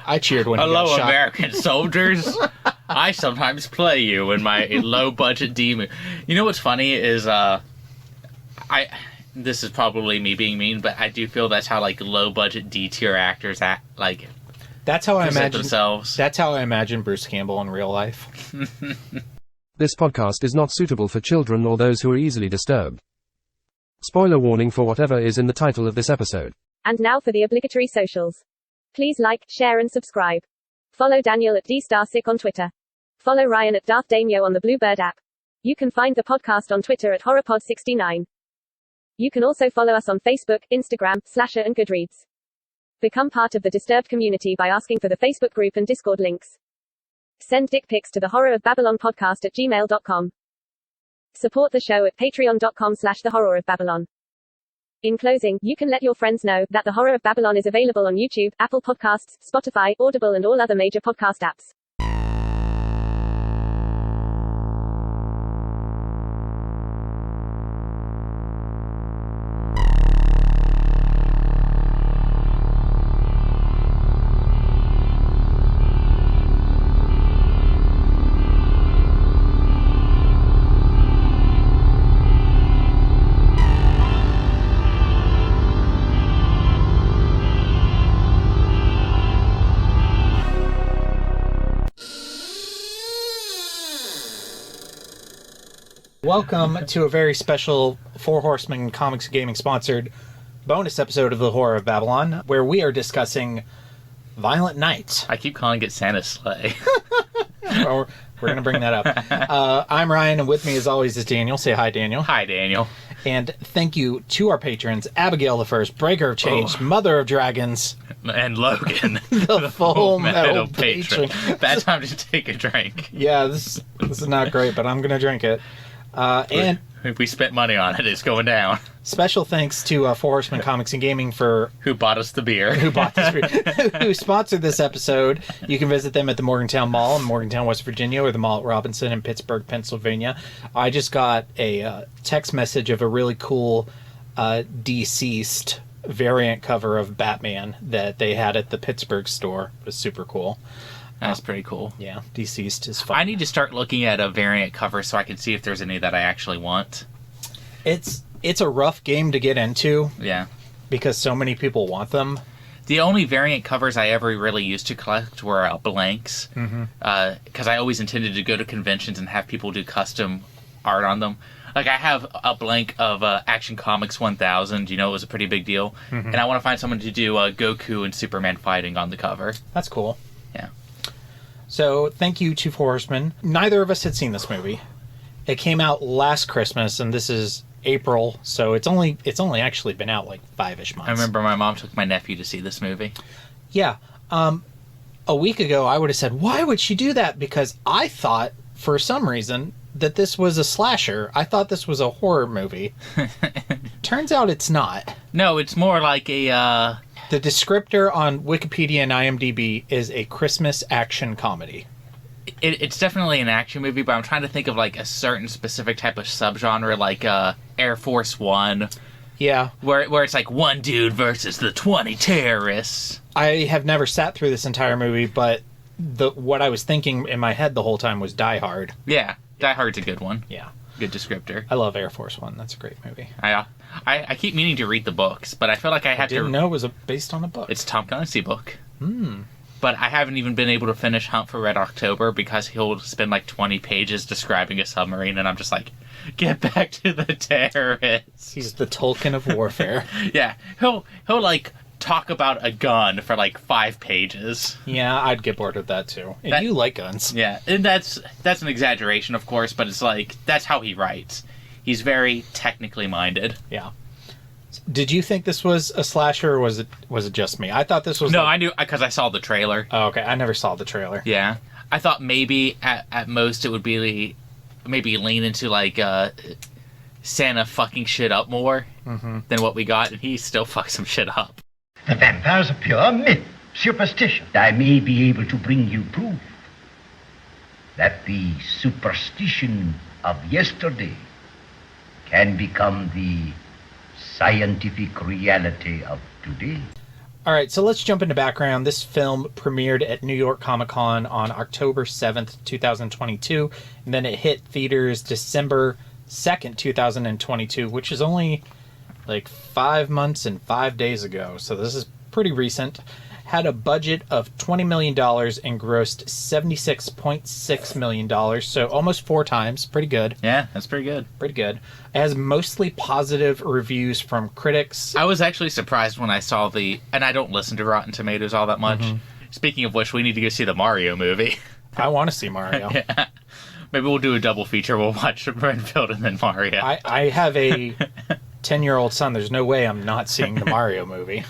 I cheered when he got Hello, shot. American soldiers. I sometimes play you in my low-budget D movie. You know what's funny is, this is probably me being mean, but I do feel that's how, like, low-budget D-tier actors act, like, That's how I imagine themselves. That's how I imagine Bruce Campbell in real life. This podcast is not suitable for children or those who are easily disturbed. Spoiler warning for whatever is in the title of this episode. And now for the obligatory socials. Please like, share and subscribe. Follow Daniel at DStarSick on Twitter. Follow Ryan at Darth Damio on the Bluebird app. You can find the podcast on Twitter at HorrorPod69. You can also follow us on Facebook, Instagram, Slasher and Goodreads. Become part of the Disturbed community by asking for the Facebook group and Discord links. Send dick pics to the horrorofbabylon@gmail.com. Support the show at patreon.com/thehorrorofbabylon. In closing, you can let your friends know that The Horror of Babylon is available on YouTube, Apple Podcasts, Spotify, Audible and all other major podcast apps. Welcome to a very special Four Horsemen Comics and Gaming sponsored bonus episode of The Horror of Babylon, where we are discussing Violent Night. I keep calling it Santa's sleigh. We're going to bring that up. I'm Ryan, and with me as always is Daniel. Say hi, Daniel. Hi, Daniel. And thank you to our patrons, Abigail the First, Breaker of Change, Mother of Dragons, And Logan, the Full Metal Patron. Bad time to take a drink. Yeah, this is not great, but I'm going to drink it. And If we spent money on it, it's going down. special thanks to Four Horsemen Comics and Gaming for Who bought us the beer? who sponsored this episode. You can visit them at the Morgantown Mall in Morgantown, West Virginia, or the Mall at Robinson in Pittsburgh, Pennsylvania. I just got a text message of a really cool deceased variant cover of Batman that they had at the Pittsburgh store. It was super cool. That's pretty cool. Yeah, deceased is fun. I need to start looking at a variant cover so I can see if there's any that I actually want. It's a rough game to get into Yeah. because so many people want them. The only variant covers I ever really used to collect were blanks. Because I always intended to go to conventions and have people do custom art on them. Like, I have a blank of Action Comics 1000. You know, it was a pretty big deal. And I want to find someone to do Goku and Superman fighting on the cover. That's cool. Yeah. So, thank you to Four Horsemen. Neither of us had seen this movie. It came out last Christmas, and this is April, so it's only actually been out like 5-ish months. I remember my mom took my nephew to see this movie. Yeah. A week ago, I would have said, why would she do that? Because I thought, for some reason, that this was a slasher. I thought this was a horror movie. Turns out it's not. No, it's more like a... The descriptor on Wikipedia and IMDb is a Christmas action comedy. It's definitely an action movie, but I'm trying to think of like a certain specific type of subgenre, like Air Force One. Yeah. Where it's like one dude versus the 20 terrorists. I have never sat through this entire movie, but what I was thinking in my head the whole time was Die Hard. Yeah, Die Hard's a good one. Yeah. Good descriptor. I love Air Force One. That's a great movie. I keep meaning to read the books, but I feel like I have to... Didn't know it was based on a book. It's a Tom Clancy book. But I haven't even been able to finish Hunt for Red October because he'll spend like 20 pages describing a submarine, and I'm just like, get back to the terrorists. He's the Tolkien of warfare. Yeah, he'll like talk about a gun for like 5 pages. Yeah, I'd get bored of that too. And you like guns. Yeah, and that's an exaggeration, of course, but it's like, that's how he writes. He's very technically minded. Yeah. Did you think this was a slasher, or was it just me? I thought this was... No, I knew, because I saw the trailer. Oh, okay. I never saw the trailer. Yeah. I thought maybe, at most, it would be maybe lean into, like, Santa fucking shit up more than what we got, and he still fucks some shit up. The vampire's a pure myth, superstition. I may be able to bring you proof that the superstition of yesterday can become the scientific reality of today. All right, so let's jump into background. This film premiered at New York Comic Con on October 7th, 2022, and then it hit theaters December 2nd, 2022, which is only like 5 months and 5 days ago. So this is pretty recent. Had a budget of $20 million and grossed $76.6 million, so almost 4 times. Pretty good. Yeah, that's pretty good. Pretty good. It has mostly positive reviews from critics. I was actually surprised when I saw and I don't listen to Rotten Tomatoes all that much. Speaking of which, we need to go see the Mario movie. I want to see Mario. Yeah. Maybe we'll do a double feature. We'll watch Renfield and then Mario. I have a 10-year-old son. There's no way I'm not seeing the Mario movie.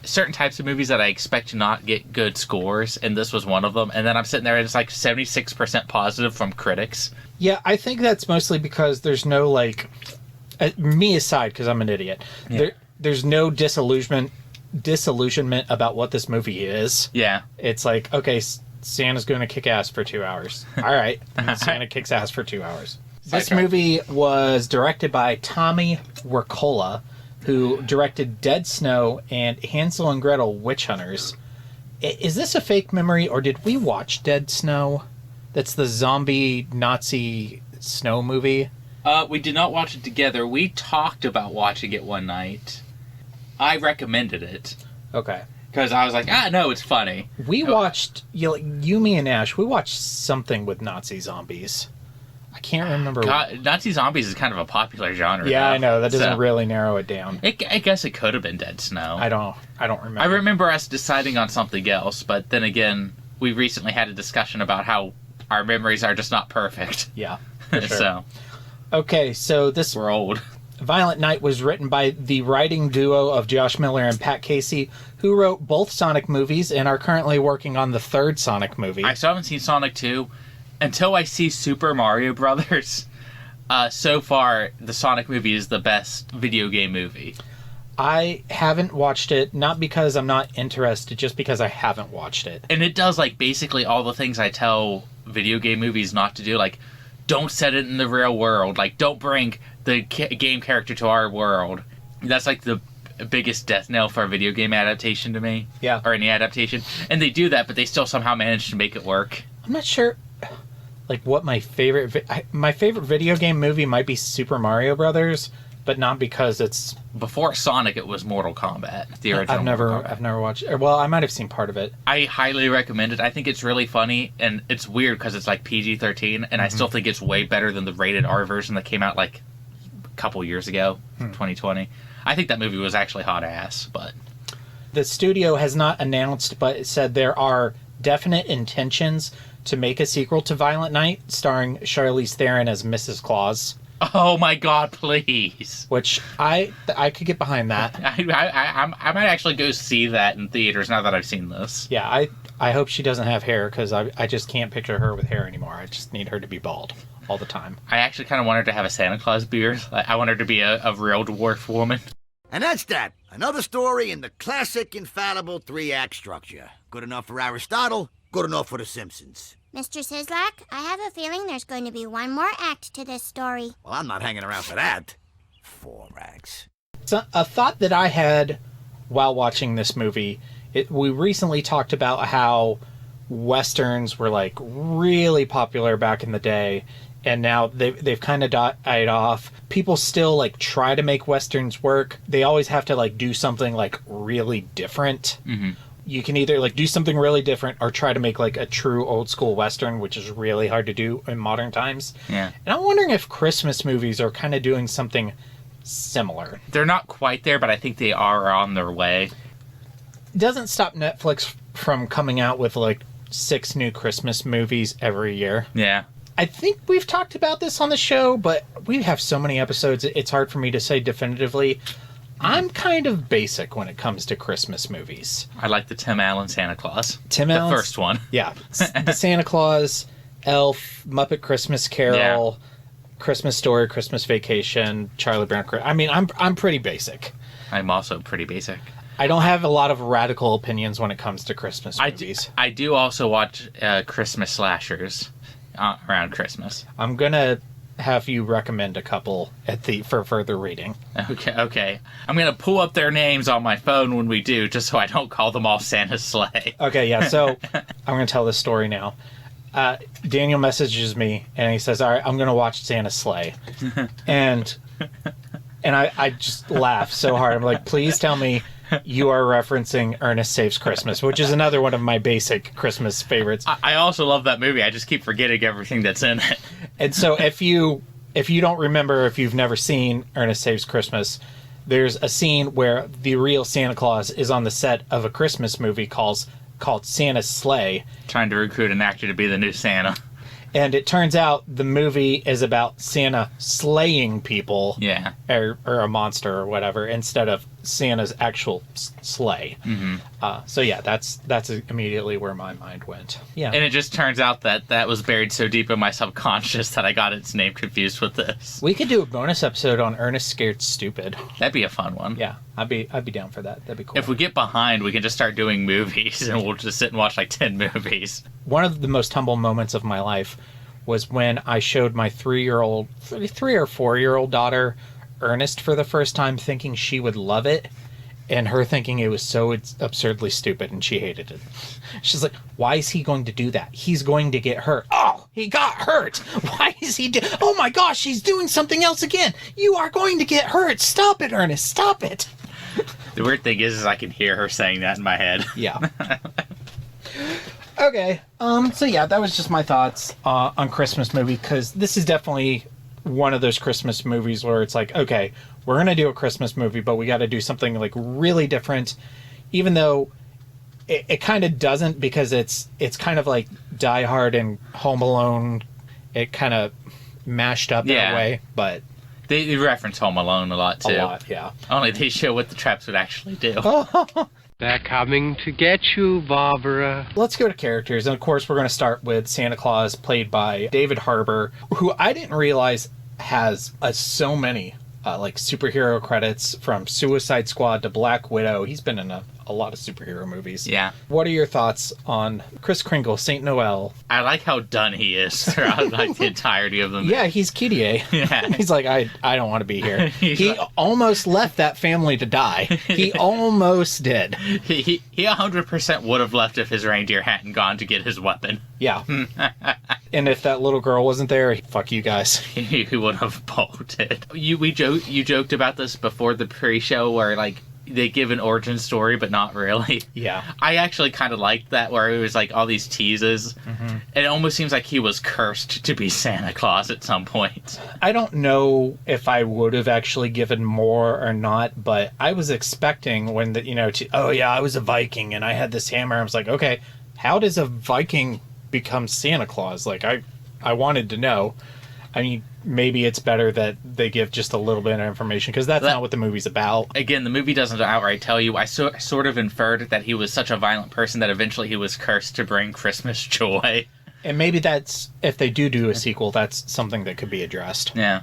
Certain types of movies that I expect to not get good scores, and this was one of them. And then I'm sitting there and it's like 76% positive from critics. Yeah, I think that's mostly because there's no, like, me aside, because I'm an idiot. Yeah. There's no disillusionment about what this movie is. Yeah. It's like, okay, Santa's going to kick ass for 2 hours. All right. Santa kicks ass for 2 hours. This movie was directed by Tommy Wirkola, who directed Dead Snow and Hansel and Gretel Witch Hunters. Is this a fake memory, or did we watch Dead Snow? That's the zombie Nazi snow movie. We did not watch it together. We talked about watching it one night. I recommended it. Okay. Because I was like, no, it's funny. We watched, you, me, and Ash, we watched something with Nazi zombies. I can't remember. Nazi zombies is kind of a popular genre. Yeah, though. I know. That doesn't really narrow it down. I guess it could have been Dead Snow. I don't remember. I remember us deciding on something else, but then again, we recently had a discussion about how our memories are just not perfect. Yeah, for sure. So, okay, so this we're old. Violent Night was written by the writing duo of Josh Miller and Pat Casey, who wrote both Sonic movies and are currently working on the third Sonic movie. I still haven't seen Sonic 2. Until I see Super Mario Brothers, so far, the Sonic movie is the best video game movie. I haven't watched it, not because I'm not interested, just because I haven't watched it. And it does, like, basically all the things I tell video game movies not to do. Like, don't set it in the real world. Like, don't bring the game character to our world. That's, like, the biggest death knell for a video game adaptation to me. Yeah. Or any adaptation. And they do that, but they still somehow manage to make it work. I'm not sure... Like, what my favorite video game movie might be Super Mario Brothers, but not because it's... Before Sonic, it was Mortal Kombat, the original. I've never watched it. Well, I might have seen part of it. I highly recommend it. I think it's really funny, and it's weird because it's like PG-13, and I still think it's way better than the rated R version that came out like a couple years ago, 2020. I think that movie was actually hot ass, but... The studio has not announced, but it said there are definite intentions to make a sequel to Violent Night, starring Charlize Theron as Mrs. Claus. Oh my god, please! Which I could get behind that. I might actually go see that in theaters now that I've seen this. Yeah, I hope she doesn't have hair, because I just can't picture her with hair anymore. I just need her to be bald all the time. I actually kind of want her to have a Santa Claus beard. I want her to be a real dwarf woman. And that's that. Another story in the classic, infallible 3-act structure. Good enough for Aristotle, good enough for The Simpsons. Mr. Sislak, I have a feeling there's going to be one more act to this story. Well, I'm not hanging around for that. 4 acts. So, a thought that I had while watching this movie, we recently talked about how Westerns were, like, really popular back in the day, and now they've kind of died off. People still, like, try to make Westerns work. They always have to, like, do something, like, really different. Mm-hmm. You can either, like, do something really different or try to make, like, a true old-school Western, which is really hard to do in modern times. Yeah. And I'm wondering if Christmas movies are kind of doing something similar. They're not quite there, but I think they are on their way. It doesn't stop Netflix from coming out with, like, 6 new Christmas movies every year. Yeah. I think we've talked about this on the show, but we have so many episodes, it's hard for me to say definitively. I'm kind of basic when it comes to Christmas movies. I like the Tim Allen Santa Claus. The first one. Yeah. The Santa Claus, Elf, Muppet Christmas Carol, Christmas Story, Christmas Vacation, Charlie Brown. I mean, I'm pretty basic. I'm also pretty basic. I don't have a lot of radical opinions when it comes to Christmas movies. I do also watch Christmas slashers around Christmas. I'm going to have you recommend a couple for further reading. Okay. I'm going to pull up their names on my phone when we do, just so I don't call them all Santa's sleigh. Okay, yeah, so I'm going to tell this story now. Daniel messages me, and he says, all right, I'm going to watch Santa's sleigh. And I just laugh so hard. I'm like, please tell me you are referencing Ernest Saves Christmas, which is another one of my basic Christmas favorites. I also love that movie. I just keep forgetting everything that's in it. And so if you don't remember, if you've never seen Ernest Saves Christmas, there's a scene where the real Santa Claus is on the set of a Christmas movie called Santa's Sleigh. Trying to recruit an actor to be the new Santa. And it turns out the movie is about Santa slaying people. Yeah. Or a monster or whatever, instead of Santa's actual sleigh. Mm-hmm. So yeah, that's immediately where my mind went. Yeah. And it just turns out that was buried so deep in my subconscious that I got its name confused with this. We could do a bonus episode on Ernest Scared Stupid. That'd be a fun one. Yeah, I'd be down for that. That'd be cool. If we get behind, we can just start doing movies, and we'll just sit and watch like 10 movies. One of the most humble moments of my life was when I showed my 3 or 4-year-old daughter Ernest for the first time, thinking she would love it, and her thinking it was so absurdly stupid, and she hated it. She's like, why is he going to do that? He's going to get hurt. Oh, he got hurt. Why is he oh my gosh, he's doing something else again. You are going to get hurt. Stop it, Ernest. Stop it. The weird thing is I can hear her saying that in my head. Yeah. Okay. So yeah, that was just my thoughts on Christmas movie, because this is definitely one of those Christmas movies where it's like, okay, we're going to do a Christmas movie, but we got to do something like really different, even though it kind of doesn't, because it's kind of like Die Hard and Home Alone. It kind of mashed up in a way, but they reference Home Alone a lot too. A lot, yeah. Only they show what the traps would actually do. They're coming to get you, Barbara. Let's go to characters. And of course, we're going to start with Santa Claus, played by David Harbour, who I didn't realize has so many like superhero credits, from Suicide Squad to Black Widow. He's been in a lot of superhero movies. Yeah. What are your thoughts on Kris Kringle, Saint Noel? I like how done he is throughout like the entirety of the movie. Yeah, he's Kidier. Yeah. He's like, I don't want to be here. He almost left that family to die. He almost did. He 100% would have left if his reindeer hadn't gone to get his weapon. Yeah. And if that little girl wasn't there, fuck you guys. He would have bolted. You joked about this before the pre-show, where like they give an origin story, but not really. Yeah. I actually kind of liked that, where it was like all these teases. Mm-hmm. It almost seems like he was cursed to be Santa Claus at some point. I don't know if I would have actually given more or not, but I was expecting when I was a Viking and I had this hammer. I was like, okay, how does a Viking become Santa Claus? Like, I wanted to know. I mean, maybe it's better that they give just a little bit of information, because that's not what the movie's about. Again, the movie doesn't outright tell you. I sort of inferred that he was such a violent person that eventually he was cursed to bring Christmas joy. And maybe that's, if they do a sequel, that's something that could be addressed. Yeah.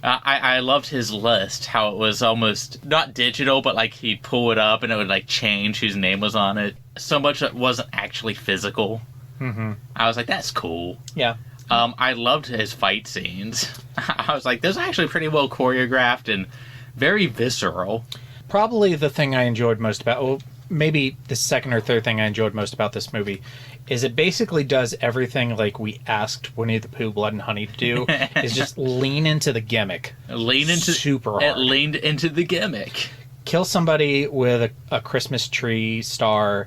I loved his list, how it was almost not digital, but like he'd pull it up and it would like change whose name was on it. So much that wasn't actually physical. Mm-hmm. I was like, that's cool. Yeah. I loved his fight scenes. I was like, those are actually pretty well choreographed and very visceral. Probably the thing I enjoyed most about, well, maybe the second or third thing I enjoyed most about this movie, is it basically does everything like we asked Winnie the Pooh, Blood and Honey to do, is just lean into the gimmick. Super hard. It leaned into the gimmick. Kill somebody with a Christmas tree star.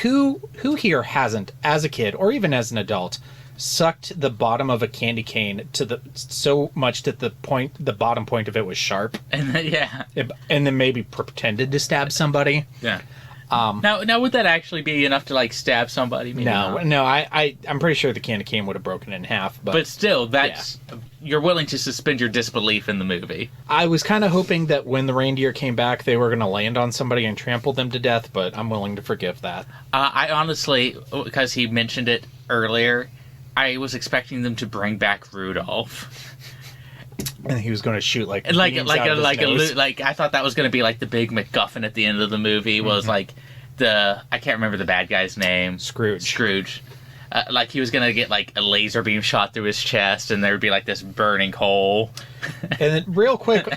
Who here hasn't, as a kid or even as an adult, sucked the bottom of a candy cane so much that the bottom point of it was sharp, and then maybe pretended to stab somebody? Yeah. Now would that actually be enough to like stab somebody? Maybe no. I'm pretty sure the candy cane would have broken in half. But still, you're willing to suspend your disbelief in the movie. I was kind of hoping that when the reindeer came back, they were going to land on somebody and trample them to death, but I'm willing to forgive that. I honestly, because he mentioned it earlier, I was expecting them to bring back Rudolph. And he was going to shoot like I thought that was going to be like the big MacGuffin at the end of the movie was like I can't remember the bad guy's name. Scrooge. like he was gonna get like a laser beam shot through his chest, and there would be like this burning hole. And then, real quick,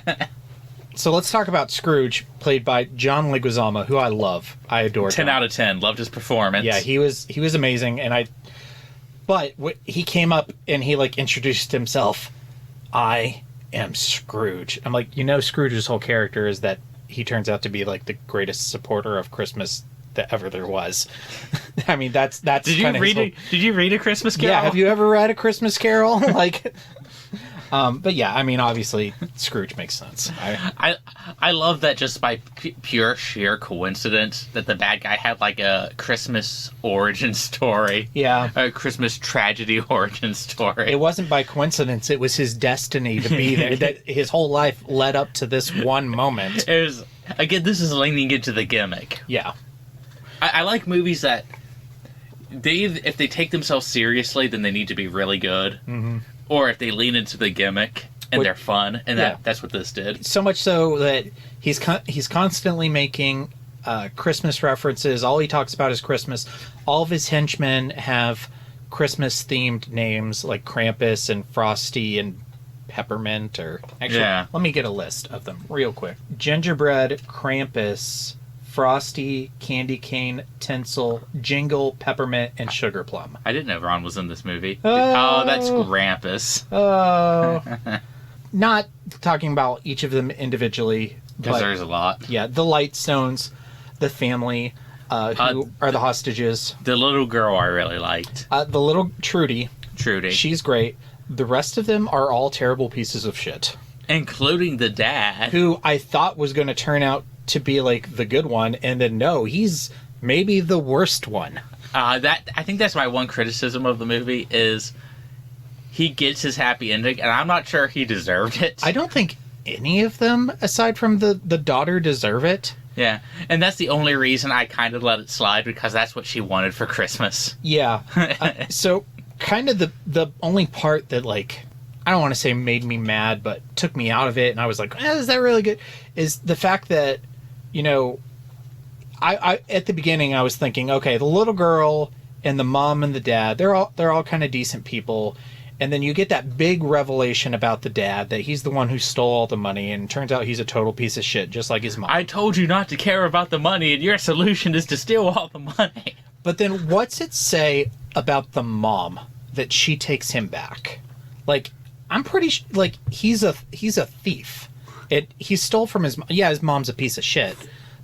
so let's talk about Scrooge, played by John Leguizamo, who I love. I adore. 10 out of 10. Loved his performance. Yeah, he was amazing, but he came up and he like introduced himself. I am Scrooge. I'm like, Scrooge's whole character is that he turns out to be like the greatest supporter of Christmas that ever there was. I mean, that's. Did you read A Christmas Carol? Yeah, have you ever read A Christmas Carol? Like, but yeah, I mean, obviously, Scrooge makes sense. I love that just by pure sheer coincidence that the bad guy had like a Christmas origin story. Yeah. A Christmas tragedy origin story. It wasn't by coincidence. It was his destiny to be there. That his whole life led up to this one moment. It was, again, this is leaning into the gimmick. Yeah. I like movies that if they take themselves seriously, then they need to be really good. Mm-hmm. Or if they lean into the gimmick and they're fun, and that's what this did. So much so that he's constantly making Christmas references. All he talks about is Christmas. All of his henchmen have Christmas-themed names like Krampus and Frosty and Peppermint. Let me get a list of them real quick. Gingerbread, Krampus, Frosty, Candy Cane, Tinsel, Jingle, Peppermint, and Sugar Plum. I didn't know Ron was in this movie. Oh, that's Krampus. Oh. Not talking about each of them individually. Because there's a lot. Yeah, the Lightstones, the family, who are the hostages. The little girl I really liked. The little Trudy. She's great. The rest of them are all terrible pieces of shit. Including the dad. Who I thought was going to turn out to be like the good one, and then no, he's maybe the worst one. I think that's my one criticism of the movie is he gets his happy ending, and I'm not sure he deserved it. I don't think any of them, aside from the daughter, deserve it. Yeah, and that's the only reason I kind of let it slide, because that's what she wanted for Christmas. Yeah. So kind of the only part that, like, I don't want to say made me mad, but took me out of it, and I was like, is that really good? Is the fact that, I at the beginning I was thinking, okay, the little girl and the mom and the dad, they're all kind of decent people, and then you get that big revelation about the dad that he's the one who stole all the money, and it turns out he's a total piece of shit, just like his mom. I told you not to care about the money, and your solution is to steal all the money. But then what's it say about the mom that she takes him back? Like, I'm pretty like he's a thief. He stole from his mom. Yeah, his mom's a piece of shit,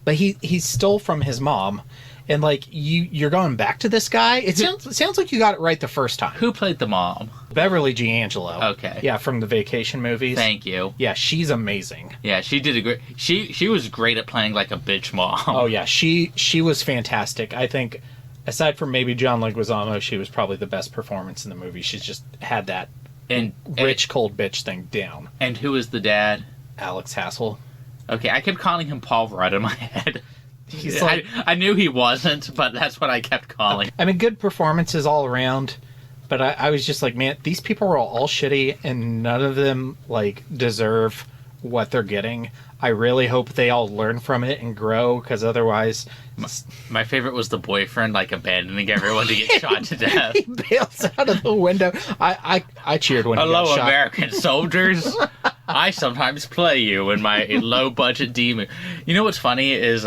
but he stole from his mom, and like you're going back to this guy. It sounds like you got it right the first time. Who played the mom? Beverly G. Angelo. Okay. Yeah, from the Vacation movies. Thank you. Yeah, she's amazing. Yeah, she did a great. She was great at playing like a bitch mom. Oh yeah, she was fantastic. I think, aside from maybe John Leguizamo, she was probably the best performance in the movie. She's just had that rich cold bitch thing down. And who is the dad? Alex Hassel. Okay, I kept calling him Paul Rudd in my head. He's like, I knew he wasn't, but that's what I kept calling. I mean, good performances all around, but I was just like, man, these people are all shitty, and none of them like deserve what they're getting. I really hope they all learn from it and grow, because otherwise... My favorite was the boyfriend, like, abandoning everyone to get shot to death. He bails out of the window. I cheered when he got shot. Hello, American soldiers. I sometimes play you in my low-budget demon. You know what's funny is,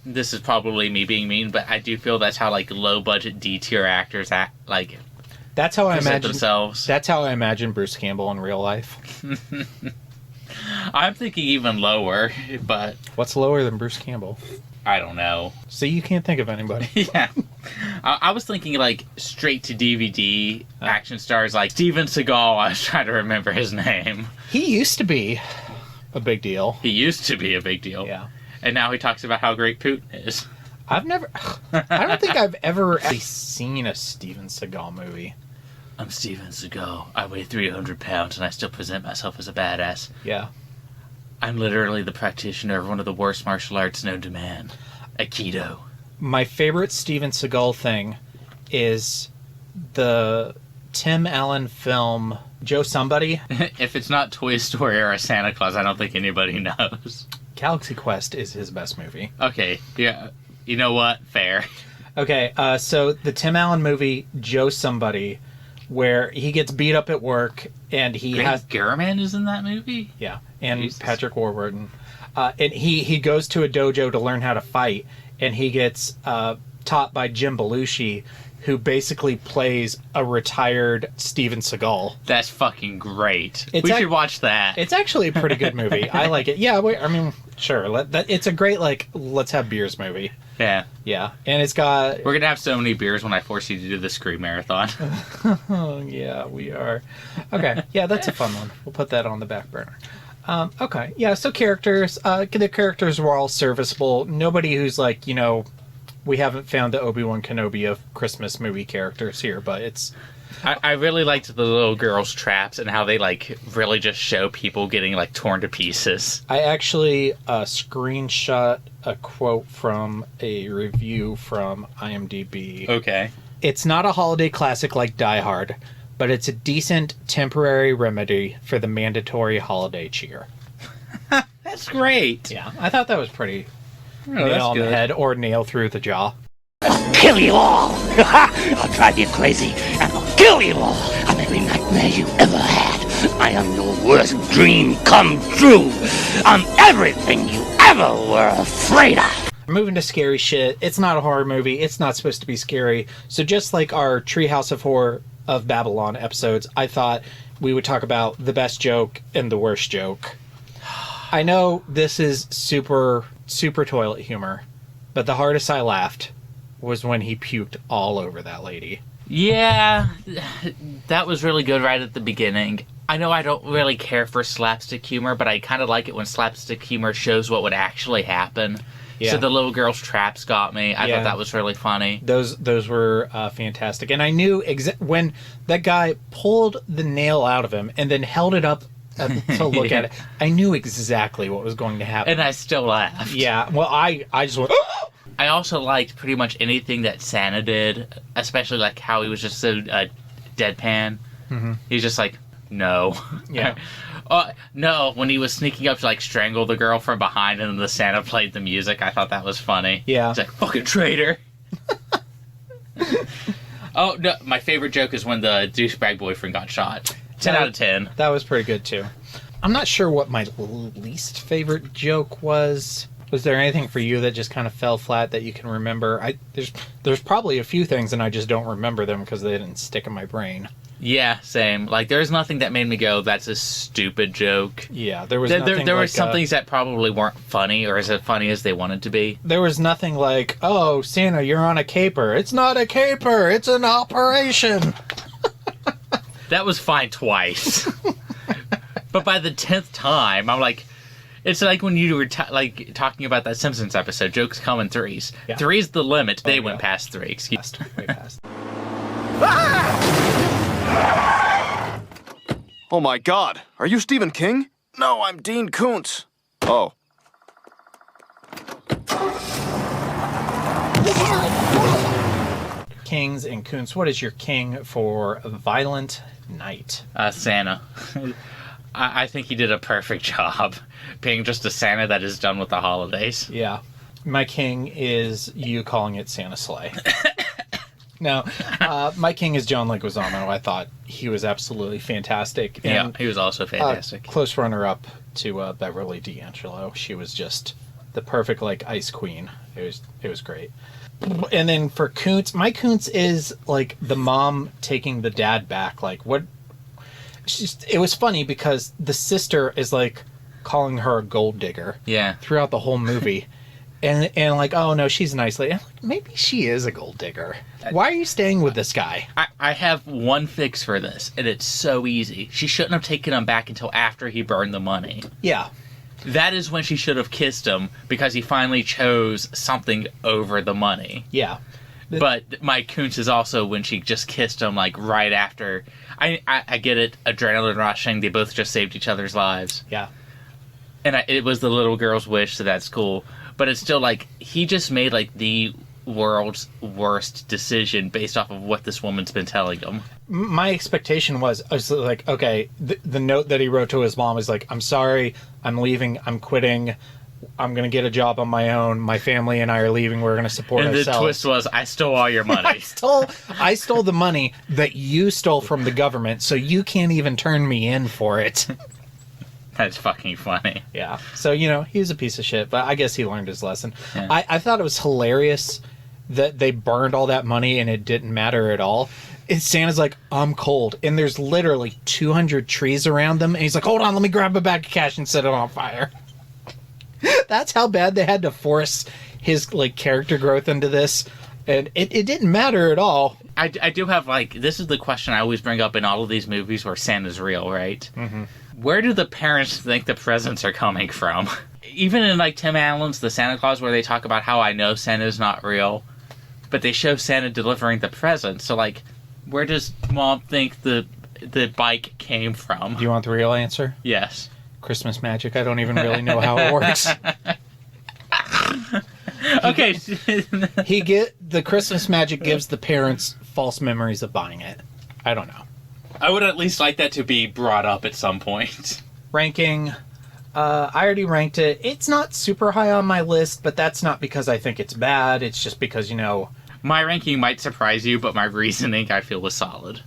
this is probably me being mean, but I do feel that's how, like, low-budget D-tier actors act, like... That's how I imagine themselves. That's how I imagine Bruce Campbell in real life. I'm thinking even lower, but... What's lower than Bruce Campbell? I don't know. So you can't think of anybody. Yeah. I was thinking, like, straight-to-DVD action stars like Steven Seagal. I was trying to remember his name. He used to be a big deal. He used to be a big deal. Yeah. And now he talks about how great Putin is. I don't think I've ever actually seen a Steven Seagal movie. I'm Steven Seagal. I weigh 300 pounds and I still present myself as a badass. Yeah. I'm literally the practitioner of one of the worst martial arts known to man, Aikido. My favorite Steven Seagal thing is the Tim Allen film Joe Somebody. If it's not Toy Story or a Santa Claus, I don't think anybody knows. Galaxy Quest is his best movie. Okay, yeah. You know what? Fair. Okay, so the Tim Allen movie, Joe Somebody, where he gets beat up at work and Garraman is in that movie? Yeah, and Jesus. Patrick Warburton. And he goes to a dojo to learn how to fight, and he gets taught by Jim Belushi, who basically plays a retired Steven Seagal. That's fucking great. We should watch that. It's actually a pretty good movie. I like it. Yeah, I mean, sure. It's a great, let's have beers movie. Yeah. Yeah. And it's got... We're going to have so many beers when I force you to do the Scream Marathon. Oh, yeah, we are. Okay. Yeah, that's a fun one. We'll put that on the back burner. Okay. Yeah, so characters. The characters were all serviceable. Nobody who's we haven't found the Obi-Wan Kenobi of Christmas movie characters here, but it's... I really liked the little girls' traps and how they, really just show people getting, torn to pieces. I actually screenshot a quote from a review from IMDb. Okay. It's not a holiday classic like Die Hard, but it's a decent temporary remedy for the mandatory holiday cheer. That's great. Yeah, I thought that was pretty... Oh, nail on the head or nail through the jaw. I'll kill you all! I'll drive you crazy, and I'll kill you all! I'm every nightmare you ever had. I am your worst dream come true. I'm everything you ever were afraid of. Moving to scary shit. It's not a horror movie. It's not supposed to be scary. So just like our Treehouse of Horror of Babylon episodes, I thought we would talk about the best joke and the worst joke. I know this is super toilet humor, but the hardest I laughed was when he puked all over that lady. Yeah, that was really good right at the beginning. I know I don't really care for slapstick humor, but I kind of like it when slapstick humor shows what would actually happen. Yeah. So the little girl's traps got me. I thought that was really funny. Those were fantastic. And I knew when that guy pulled the nail out of him and then held it up to look at it, I knew exactly what was going to happen. And I still laughed. Yeah, well, I just went... I also liked pretty much anything that Santa did, especially how he was just so deadpan. Mm-hmm. He's just no. Yeah. No, when he was sneaking up to strangle the girl from behind and then the Santa played the music, I thought that was funny. Yeah. He's fucking traitor. Oh, no, my favorite joke is when the douchebag boyfriend got shot. 10 out of 10. That was pretty good, too. I'm not sure what my least favorite joke was. Was there anything for you that just kind of fell flat that you can remember? There's probably a few things, and I just don't remember them because they didn't stick in my brain. Yeah, same. there's nothing that made me go, that's a stupid joke. Yeah, there was nothing there were some things that probably weren't funny, or as funny as they wanted to be. There was nothing like, oh, Santa, you're on a caper. It's not a caper, it's an operation. That was fine twice. But by the 10th time, I'm like... It's like when you were talking about that Simpsons episode, jokes come in threes. Yeah. Three's the limit. They went past three. Excuse me. Way past. Oh my God. Are you Stephen King? No, I'm Dean Koontz. Oh. Kings and Koontz, what is your king for Violent Night? Santa. I think he did a perfect job being just a Santa that is done with the holidays. Yeah. My king is you calling it Santa Sleigh. No, my king is John Leguizamo. I thought he was absolutely fantastic. And, yeah, he was also fantastic. Close runner-up to Beverly D'Angelo. She was just the perfect ice queen. It was great. And then for Koontz, my Koontz is the mom taking the dad back. What? It was funny because the sister is calling her a gold digger. Yeah. Throughout the whole movie. And oh no, she's a nice lady. I'm maybe she is a gold digger. Why are you staying with this guy? I have one fix for this, and it's so easy. She shouldn't have taken him back until after he burned the money. Yeah. That is when she should have kissed him, because he finally chose something over the money. Yeah. But my Koontz is also when she just kissed him right after. I get it, adrenaline rushing. They both just saved each other's lives. Yeah. And it was the little girl's wish, so that's cool. But it's still he just made the world's worst decision based off of what this woman's been telling him. My expectation was okay, the note that he wrote to his mom is I'm sorry, I'm leaving, I'm quitting, I'm going to get a job on my own. My family and I are leaving. We're going to support and ourselves. the twist was, I stole all your money. I stole the money that you stole from the government, so you can't even turn me in for it. That's fucking funny. Yeah. So, he was a piece of shit, but I guess he learned his lesson. Yeah. I thought it was hilarious that they burned all that money and it didn't matter at all. And Santa's like, I'm cold. And there's literally 200 trees around them. And he's like, hold on, let me grab a bag of cash and set it on fire. That's how bad they had to force his character growth into this. And it didn't matter at all. I do have, this is the question I always bring up in all of these movies where Santa's real, right? Mm-hmm. Where do the parents think the presents are coming from? Even in, Tim Allen's The Santa Claus, where they talk about how I know Santa's not real, but they show Santa delivering the presents. So, where does Mom think the bike came from? Do you want the real answer? Yes. Christmas magic. I don't even really know how it works. Okay. The Christmas magic gives the parents false memories of buying it. I don't know. I would at least like that to be brought up at some point. Ranking. I already ranked it. It's not super high on my list, but that's not because I think it's bad. It's just because, My ranking might surprise you, but my reasoning I feel was solid.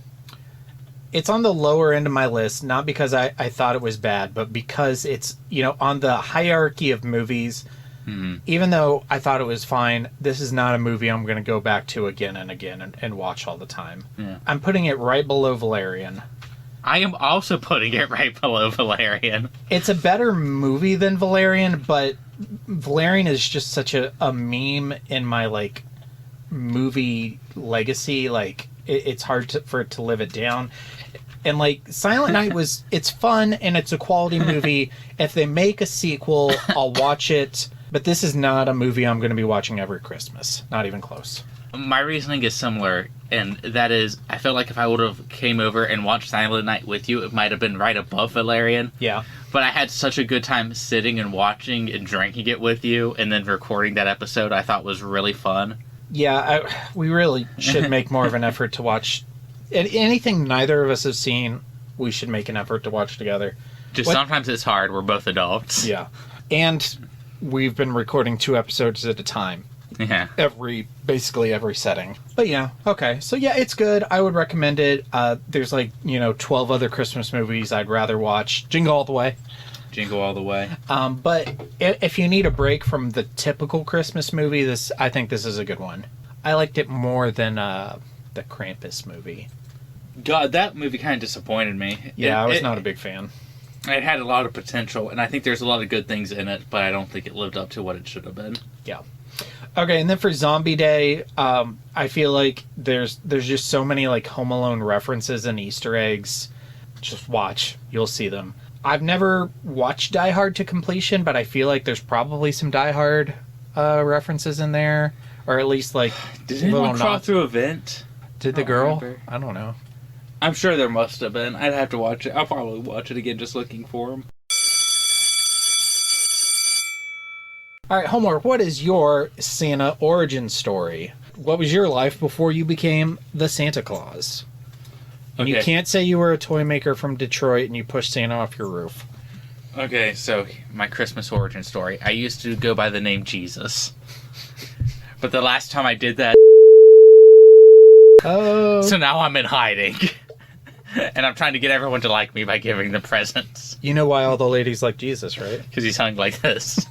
It's on the lower end of my list, not because I thought it was bad, but because it's, on the hierarchy of movies. Mm-hmm. Even though I thought it was fine, this is not a movie I'm going to go back to again and again and watch all the time. Yeah. I'm putting it right below Valerian. I am also putting it right below Valerian. It's a better movie than Valerian, but Valerian is just such a meme in my, movie legacy. It's hard for it to live it down. And, Silent Night it's fun and it's a quality movie. If they make a sequel, I'll watch it. But this is not a movie I'm going to be watching every Christmas. Not even close. My reasoning is similar, and that is, I felt like if I would have came over and watched Silent Night with you, it might have been right above Valerian. Yeah. But I had such a good time sitting and watching and drinking it with you, and then recording that episode I thought was really fun. Yeah, we really should make more of an effort to watch anything neither of us have seen. We should make an effort to watch together. Sometimes it's hard. We're both adults. Yeah. And we've been recording 2 episodes at a time. Yeah. Basically every setting. But yeah, okay. So yeah, it's good. I would recommend it. There's 12 other Christmas movies I'd rather watch. Jingle All the Way. Jingle All the Way. But if you need a break from the typical Christmas movie, I think this is a good one. I liked it more than the Krampus movie. God, that movie kind of disappointed me. Yeah, I was not a big fan. It had a lot of potential, and I think there's a lot of good things in it, but I don't think it lived up to what it should have been. Yeah. Okay, and then for Zombie Day, I feel like there's just so many Home Alone references and Easter eggs. Just watch. You'll see them. I've never watched Die Hard to completion, but I feel like there's probably some Die Hard references in there. Or at least Did anyone crawl through a vent? Did the girl? I don't know. I'm sure there must have been. I'd have to watch it. I'll probably watch it again just looking for them. All right, Homework, what is your Santa origin story? What was your life before you became the Santa Claus? And you can't say you were a toy maker from Detroit and you pushed Santa off your roof. Okay, so my Christmas origin story. I used to go by the name Jesus. But the last time I did that... Oh. So now I'm in hiding. And I'm trying to get everyone to like me by giving them presents. You know why all the ladies like Jesus, right? Because he's hung like this.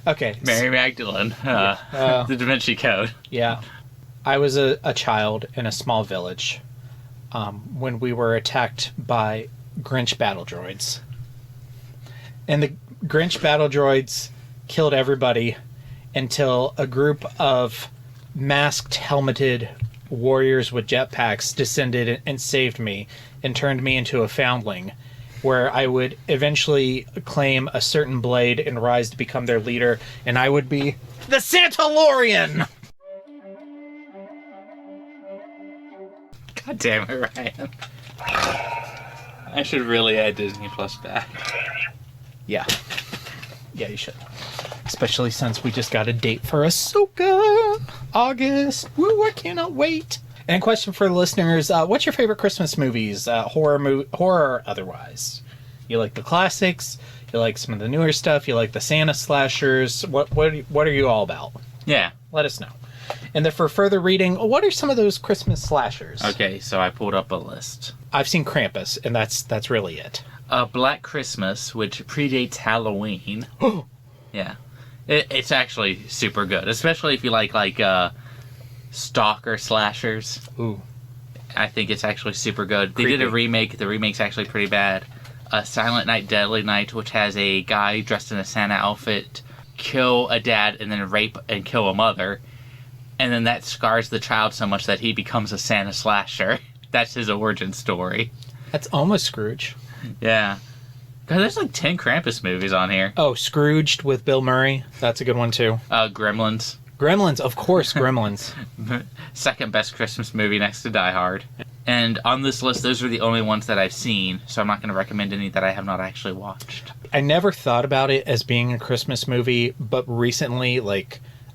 Okay. Mary Magdalene. The Da Vinci Code. Yeah. I was a child in a small village when we were attacked by Grinch battle droids. And the Grinch battle droids killed everybody until a group of masked, helmeted warriors with jetpacks descended and saved me and turned me into a foundling, where I would eventually claim a certain blade and rise to become their leader, and I would be the Santalorian! God damn it, Ryan. I should really add Disney Plus back. Yeah. Yeah, you should. Especially since we just got a date for Ahsoka. August. Woo, I cannot wait. And a question for the listeners. What's your favorite Christmas movies? Horror or otherwise? You like the classics? You like some of the newer stuff? You like the Santa slashers? What are you all about? Yeah. Let us know. And then for further reading, what are some of those Christmas slashers? Okay, so I pulled up a list. I've seen Krampus, and that's really it. Black Christmas, which predates Halloween. Yeah. It's actually super good, especially if you like Stoker slashers. Ooh. I think it's actually super good. They did a remake. The remake's actually pretty bad. Silent Night, Deadly Night, which has a guy dressed in a Santa outfit kill a dad and then rape and kill a mother. And then that scars the child so much that he becomes a Santa slasher. That's his origin story. That's almost Scrooge. Yeah. God, there's like 10 Krampus movies on here. Oh, Scrooged with Bill Murray. That's a good one, too. Gremlins. Gremlins, of course, Gremlins. Second best Christmas movie next to Die Hard. And on this list, those are the only ones that I've seen, so I'm not going to recommend any that I have not actually watched. I never thought about it as being a Christmas movie, but recently,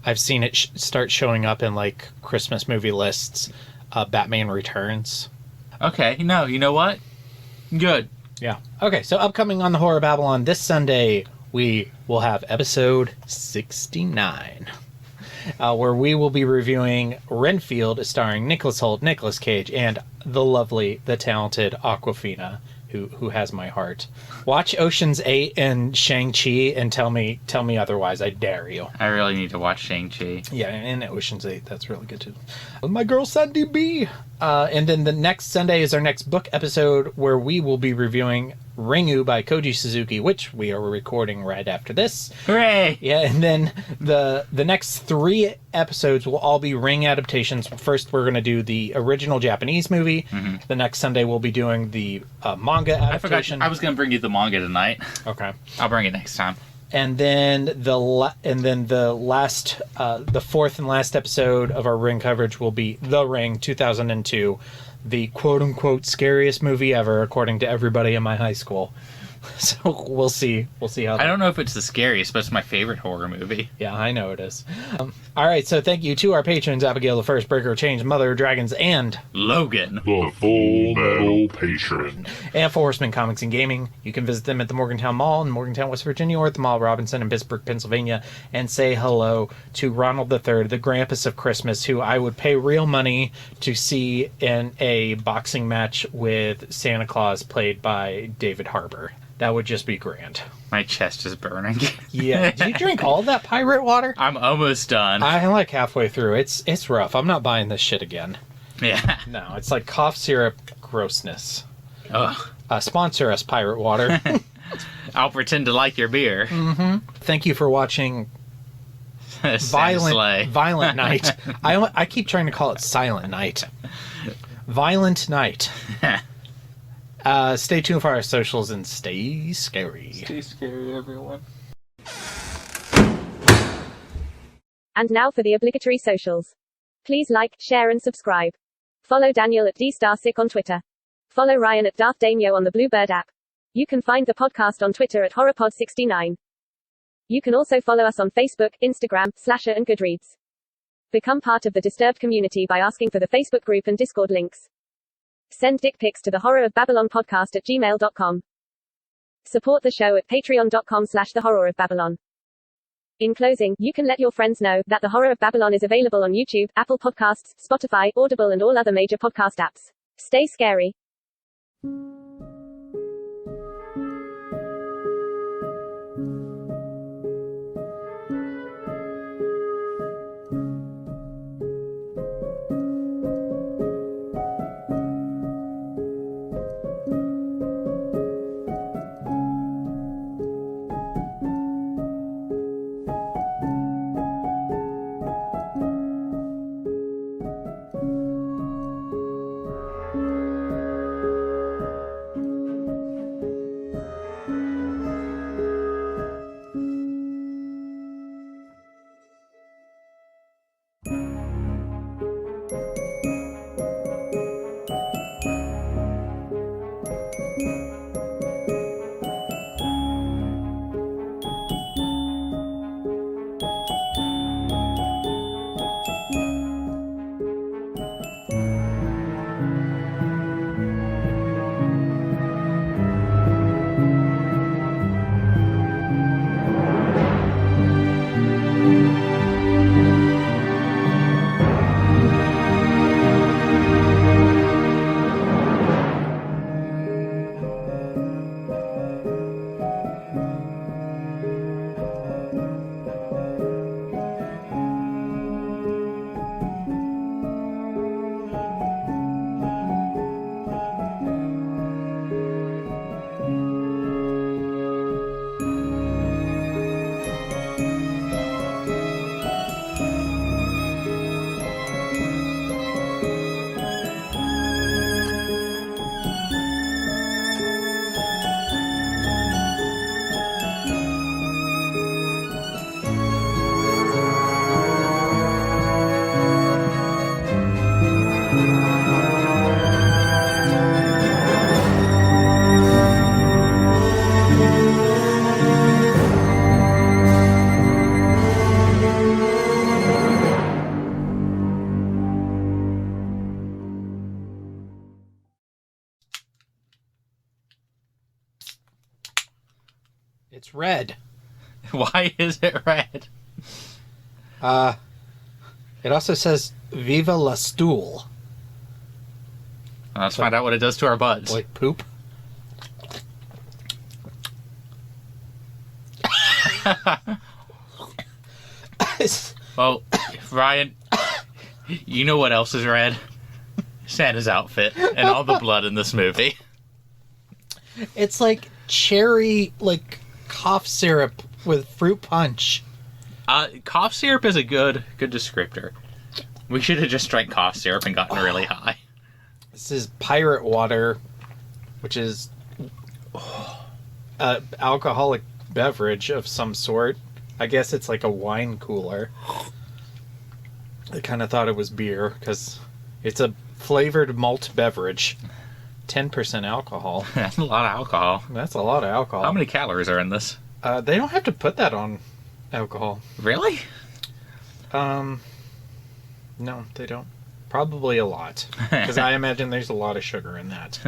I've seen it start showing up in, Christmas movie lists. Batman Returns. Okay, no, you know what? Good. Yeah. Okay, so upcoming on the Horror Babylon this Sunday, we will have episode 69. Where we will be reviewing Renfield, starring Nicholas Hoult, Nicolas Cage, and the lovely, the talented Awkwafina, who has my heart. Watch Ocean's 8 and Shang-Chi and tell me otherwise. I dare you. I really need to watch Shang-Chi. Yeah, and Ocean's 8, that's really good too. My girl Sandy B. And then the next Sunday is our next book episode where we will be reviewing Ringu by Koji Suzuki, which we are recording right after this. Hooray! Yeah, and then the next 3 episodes will all be Ring adaptations. First, we're going to do the original Japanese movie. Mm-hmm. The next Sunday, we'll be doing the manga adaptation. I was going to bring you the manga tonight. Okay. I'll bring it next time. And then the fourth and last episode of our Ring coverage will be The Ring 2002, the quote-unquote scariest movie ever, according to everybody in my high school. So we'll see how. I don't know if it's the scariest, but it's my favorite horror movie. Yeah, I know it is. All right, so thank you to our patrons, Abigail, the First Breaker of Change, Mother of Dragons, and Logan, the Full Metal Patron. And for Horsemen Comics and Gaming, you can visit them at the Morgantown Mall in Morgantown, West Virginia, or at the Mall Robinson in Pittsburgh, Pennsylvania, and say hello to Ronald III, the Grampus of Christmas, who I would pay real money to see in a boxing match with Santa Claus, played by David Harbour. That would just be grand. My chest is burning. Yeah. Do you drink all that pirate water? I'm almost done. I'm halfway through. It's rough. I'm not buying this shit again. Yeah. No, it's like cough syrup grossness. Ugh. Sponsor us, pirate water. I'll pretend to like your beer. Mm-hmm. Thank you for watching Violent Night. I keep trying to call it Silent Night. Violent Night. Stay tuned for our socials and stay scary. Stay scary, everyone. And now for the obligatory socials. Please like, share, and subscribe. Follow Daniel at DStarSick on Twitter. Follow Ryan at Darth Damio on the Bluebird app. You can find the podcast on Twitter at HorrorPod69. You can also follow us on Facebook, Instagram, Slasher, and Goodreads. Become part of the Disturbed community by asking for the Facebook group and Discord links. Send dick pics to the Horror of Babylon podcast at gmail.com. Support the show at patreon.com/the Horror of Babylon. In closing, you can let your friends know that the Horror of Babylon is available on YouTube, Apple Podcasts, Spotify, Audible, and all other major podcast apps. Stay scary. It's red. Why is it red? It also says Viva la Stool. Let's find out what it does to our butts. Like poop? Well, Ryan, you know what else is red? Santa's outfit and all the blood in this movie. It's like cherry, like cough syrup with fruit punch. Cough syrup is a good descriptor. We should have just drank cough syrup and gotten really high. This is pirate water, which is an alcoholic beverage of some sort. I guess it's like a wine cooler. I kind of thought it was beer because it's a flavored malt beverage. 10% alcohol. That's a lot of alcohol. That's a lot of alcohol. How many calories are in this? They don't have to put that on alcohol. Really? No, they don't. Probably a lot. Because I imagine there's a lot of sugar in that.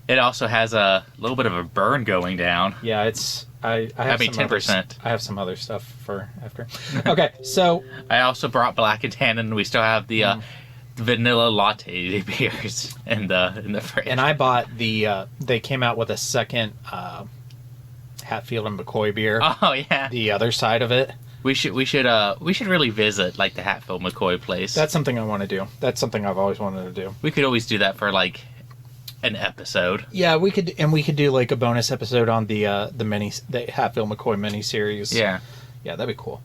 It also has a little bit of a burn going down. Yeah, it's... I have 10%. I have some other stuff for after. Okay, so... I also brought Black and Tan, and we still have the vanilla latte beers in the fridge. And I bought the... they came out with a second Hatfield and McCoy beer. Oh, yeah. The other side of it. We should really visit like the Hatfield McCoy place. That's something I want to do. That's something I've always wanted to do. We could always do that for like an episode. Yeah, we could do like a bonus episode on the Hatfield McCoy miniseries. Yeah. Yeah, that'd be cool.